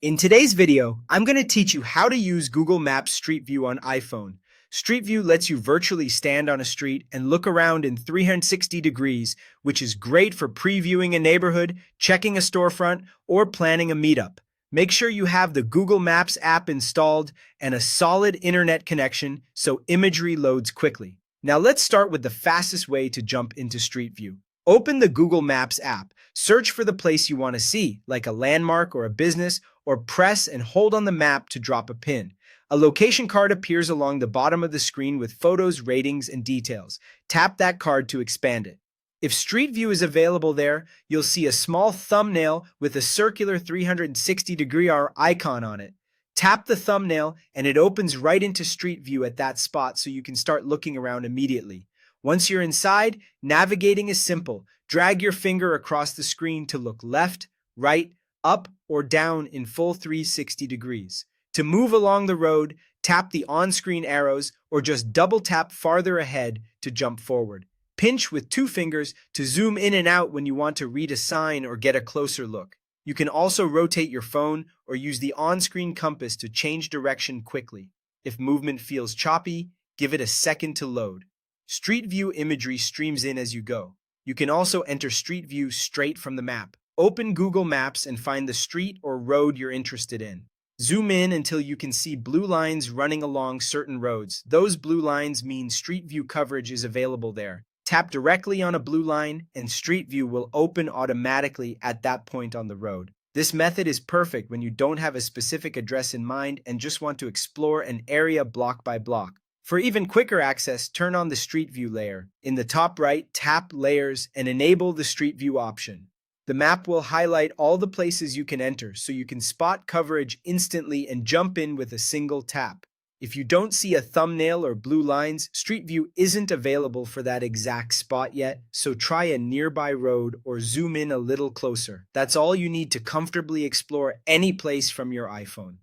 In today's video, I'm going to teach you how to use Google Maps Street View on iPhone. Street View lets you virtually stand on a street and look around in 360 degrees, which is great for previewing a neighborhood, checking a storefront, or planning a meetup. Make sure you have the Google Maps app installed and a solid internet connection so imagery loads quickly. Now let's start with the fastest way to jump into Street View. Open the Google Maps app, search for the place you want to see, like a landmark or a business, or press and hold on the map to drop a pin. A location card appears along the bottom of the screen with photos, ratings, and details. Tap that card to expand it. If Street View is available there, you'll see a small thumbnail with a circular 360-degree icon on it. Tap the thumbnail and it opens right into Street View at that spot so you can start looking around immediately. Once you're inside, navigating is simple. Drag your finger across the screen to look left, right, up, or down in full 360 degrees. To move along the road, tap the on-screen arrows or just double tap farther ahead to jump forward. Pinch with two fingers to zoom in and out when you want to read a sign or get a closer look. You can also rotate your phone or use the on-screen compass to change direction quickly. If movement feels choppy, give it a second to load. Street View imagery streams in as you go. You can also enter Street View straight from the map. Open Google Maps and find the street or road you're interested in. Zoom in until you can see blue lines running along certain roads. Those blue lines mean Street View coverage is available there. Tap directly on a blue line and Street View will open automatically at that point on the road. This method is perfect when you don't have a specific address in mind and just want to explore an area block by block. For even quicker access, turn on the Street View layer. In the top right, tap Layers and enable the Street View option. The map will highlight all the places you can enter so you can spot coverage instantly and jump in with a single tap. If you don't see a thumbnail or blue lines, Street View isn't available for that exact spot yet, so try a nearby road or zoom in a little closer. That's all you need to comfortably explore any place from your iPhone.